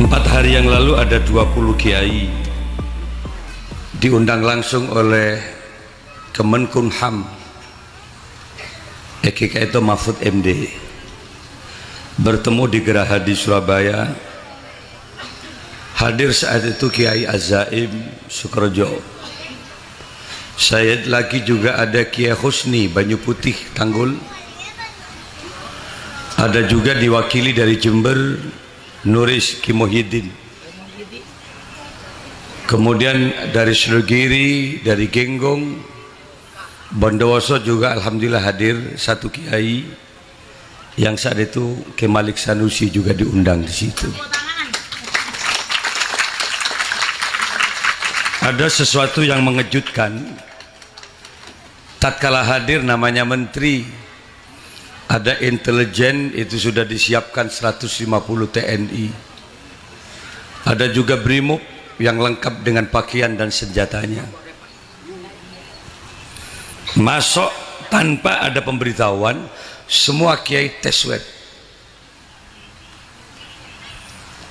4 hari yang lalu ada 20 kiai diundang langsung oleh Kemenkumham itu Mahfud MD bertemu di Geraha di Surabaya. Hadir saat itu Kiai Azaim Sukorejo. Saya lagi juga ada Kiai Husni Banyu Putih Tanggul. Ada juga diwakili dari Jember Nuris Kimohidin. Kemudian dari Surugiri, dari Genggong, Bondowoso juga alhamdulillah hadir satu kiai. Yang saat itu Kiai Malik Sanusi juga diundang di situ. Ada sesuatu yang mengejutkan. Tatkala hadir namanya menteri, ada intelijen itu sudah disiapkan 150 TNI. Ada juga BRIMOB yang lengkap dengan pakaian dan senjatanya. Masuk tanpa ada pemberitahuan, semua kiai tes swab.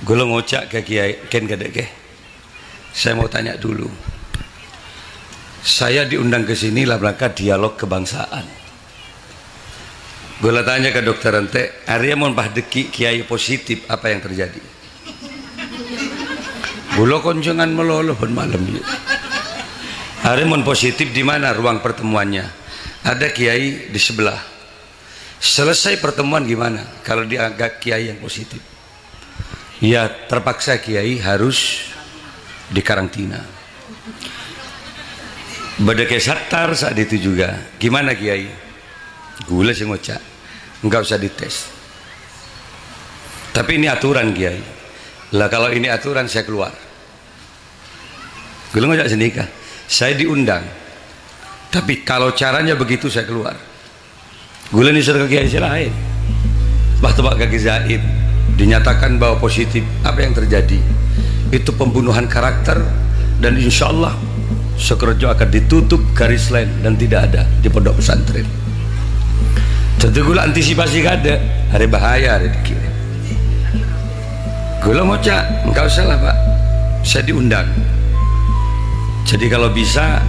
Gula ngocak ke kiai, ken kadek ke. Saya mau tanya dulu. Saya diundang ke sini dalam rangka dialog kebangsaan. Gula tanya ke dokter ente, Arya mon pahdeki kiai positif, apa yang terjadi? Gula konjongan meloloh pun malam ya. Arya mon positif di mana ruang pertemuannya? Ada kiai di sebelah. Selesai pertemuan gimana? Kalau dianggap kiai yang positif, ya terpaksa kiai harus dikarantina. Badake satar saat itu juga. Gimana kiai? Gula sih ngocak, enggak usah dites. Tapi ini aturan kiai. Lah kalau ini aturan saya keluar. Gula ngocak senikah. Saya diundang. Tapi kalau caranya begitu saya keluar. Gula disuruh ke kiai lain. Bah tebak kaki Zaid dinyatakan bahwa positif. Apa yang terjadi? Itu pembunuhan karakter dan insya Allah Sukorejo akan ditutup garis lain dan tidak ada di pondok pesantren. Jadi gula antisipasi kada, hari bahaya hari dikirim. Gula ngocak, enggak usah lah pak, saya diundang. Jadi kalau bisa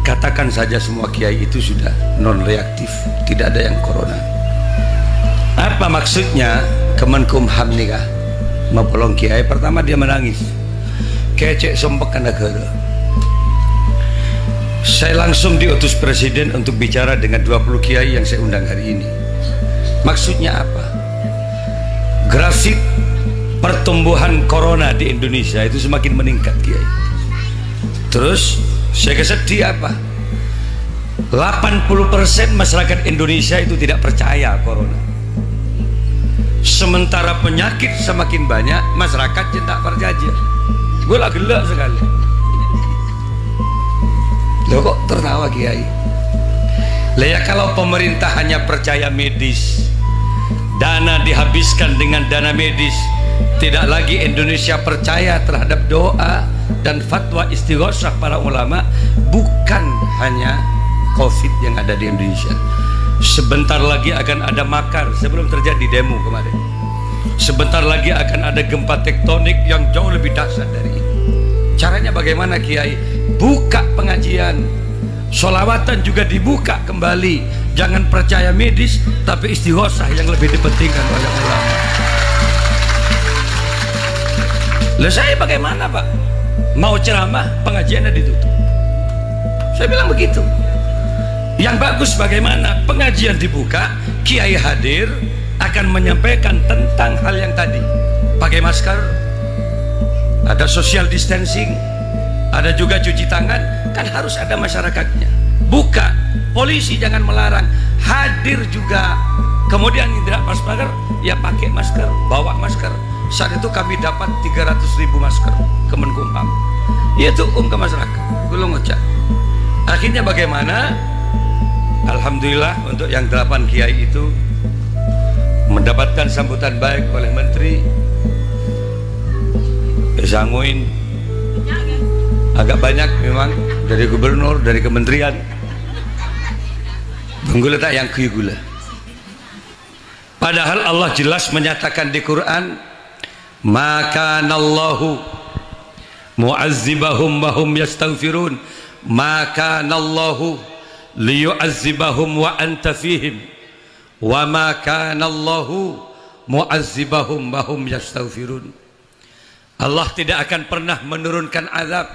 katakan saja semua kiai itu sudah non reaktif, tidak ada yang corona. Apa maksudnya Kemenkumham nikah mempelong kiai? Pertama dia menangis, kecek sompek karena gara. Saya langsung diutus presiden untuk bicara dengan 20 kiai yang saya undang hari ini. Maksudnya apa? Grafik pertumbuhan corona di Indonesia itu semakin meningkat kiai. Terus saya kesedih apa? 80% masyarakat Indonesia itu tidak percaya corona. Sementara penyakit semakin banyak, masyarakat tidak percaya. Gue lah gelak sekali. Loh kok tertawa kiai? Lah ya kalau pemerintah hanya percaya medis, dana dihabiskan dengan dana medis, tidak lagi Indonesia percaya terhadap doa dan fatwa istighosah para ulama. Bukan hanya COVID yang ada di Indonesia. Sebentar lagi akan ada makar sebelum terjadi demo kemarin. Sebentar lagi akan ada gempa tektonik yang jauh lebih dahsyat dari ini. Caranya bagaimana kiai? Buka pengajian, sholawatan juga dibuka kembali. Jangan percaya medis, tapi istighosah yang lebih dipentingkan oleh ulama. Lah saya bagaimana pak? Mau ceramah, pengajiannya ditutup. Saya bilang begitu. Yang bagus bagaimana? Pengajian dibuka, kiai hadir, akan menyampaikan tentang hal yang tadi. Pakai masker, ada social distancing, ada juga cuci tangan, kan harus ada masyarakatnya. Buka, polisi jangan melarang, hadir juga. Kemudian yang tidak pakai masker, ya pakai masker, bawa masker. Saat itu kami dapat 300.000 masker Kemenkumham. Itu ke masyarakat. Gulung ngocak. Akhirnya bagaimana? Alhamdulillah untuk yang 8 kiai itu mendapatkan sambutan baik oleh Menteri. Sanguin agak banyak memang dari gubernur, dari kementerian. Gula tak yang gula. Padahal Allah jelas menyatakan di Quran, maka nallahu mu'azzibahum wa hum yastaghfirun, maka nallahu liyu'azzibahum wa anta fihim, wa ma kana Allahu mu'azzibahum wa hum yastaghfirun. Allah tidak akan pernah menurunkan azab,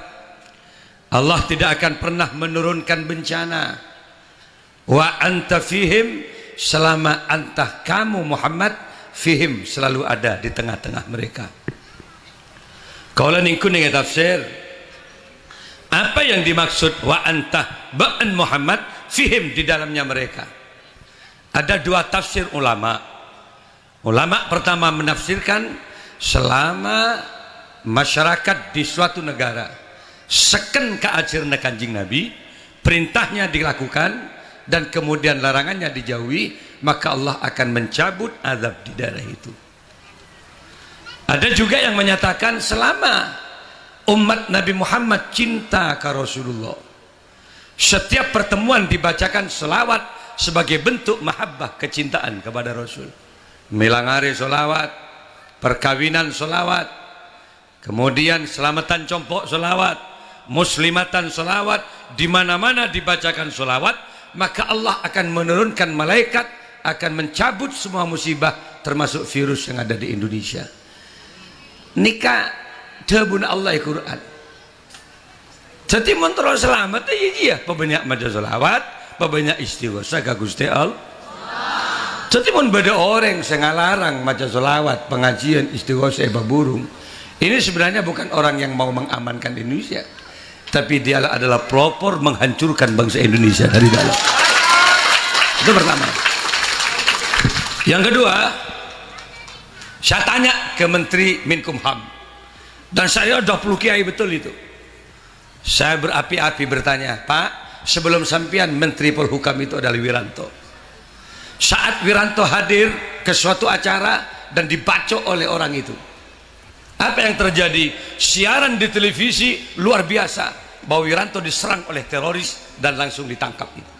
Allah tidak akan pernah menurunkan bencana, wa anta fihim, selama antah kamu Muhammad, fihim, selalu ada di tengah-tengah mereka. Kalau ningku ning tafsir, apa yang dimaksud wa antah ba'an Muhammad fihim, di dalamnya mereka? Ada dua tafsir ulama. Ulama pertama menafsirkan selama masyarakat di suatu negara seken ke ajarna Kanjeng Nabi, perintahnya dilakukan dan kemudian larangannya dijauhi, maka Allah akan mencabut azab di daerah itu. Ada juga yang menyatakan selama umat Nabi Muhammad cinta ke Rasulullah, setiap pertemuan dibacakan selawat sebagai bentuk mahabbah, kecintaan kepada Rasul. Milangare selawat, perkawinan selawat, kemudian selamatan compok selawat, muslimatan selawat, di mana-mana dibacakan selawat, maka Allah akan menurunkan malaikat, akan mencabut semua musibah termasuk virus yang ada di Indonesia. Nikah debun Allah Al-Quran. Jadi mentero selamat iya pebanyak maca selawat, pebanyak istighosa ka Gusti Allah. Jadi mun beda orang sing ngalarang maca selawat, pengajian, istighosa, baburung. Ini sebenarnya bukan orang yang mau mengamankan Indonesia, tapi dia adalah pelopor menghancurkan bangsa Indonesia dari dalam. Itu pertama. Yang kedua, saya tanya ke Menteri Minkumham, dan saya udah peluk kiai betul itu. Saya berapi-api bertanya, Pak, sebelum sampean Menteri Polhukam itu adalah Wiranto. Saat Wiranto hadir ke suatu acara dan dibacok oleh orang itu, apa yang terjadi? Siaran di televisi luar biasa bahwa Wiranto diserang oleh teroris dan langsung ditangkap itu.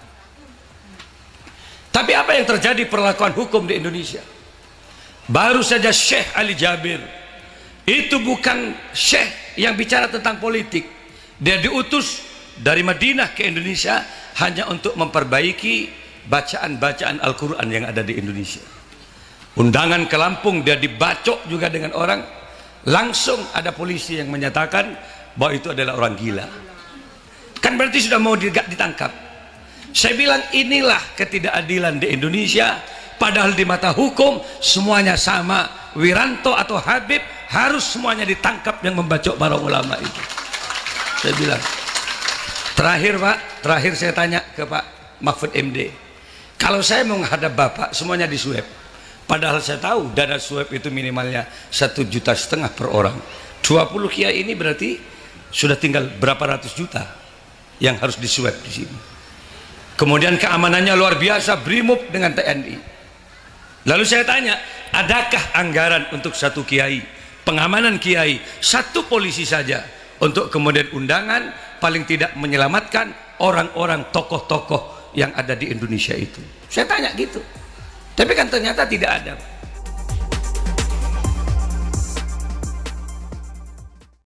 Tapi apa yang terjadi perlakuan hukum di Indonesia? Baru saja Syekh Ali Jabir, itu bukan syekh yang bicara tentang politik. Dia diutus dari Madinah ke Indonesia hanya untuk memperbaiki bacaan-bacaan Al-Quran yang ada di Indonesia. Undangan ke Lampung, dia dibacok juga dengan orang. Langsung ada polisi yang menyatakan bahwa itu adalah orang gila. Kan berarti sudah mau ditangkap. Saya bilang inilah ketidakadilan di Indonesia. Padahal di mata hukum semuanya sama. Wiranto atau Habib harus semuanya ditangkap yang membacok para ulama itu. Saya bilang, terakhir Pak, terakhir saya tanya ke Pak Mahfud MD, kalau saya mau menghadap Bapak semuanya di swab. Padahal saya tahu dana swab itu minimalnya 1,5 juta per orang. 20 kiai ini berarti sudah tinggal berapa ratus juta yang harus diswab di sini. Kemudian keamanannya luar biasa, BRIMOB dengan TNI. Lalu saya tanya, adakah anggaran untuk satu kiai, pengamanan kiai, satu polisi saja, untuk kemudian undangan paling tidak menyelamatkan orang-orang tokoh-tokoh yang ada di Indonesia itu? Saya tanya gitu. Tapi kan ternyata tidak ada.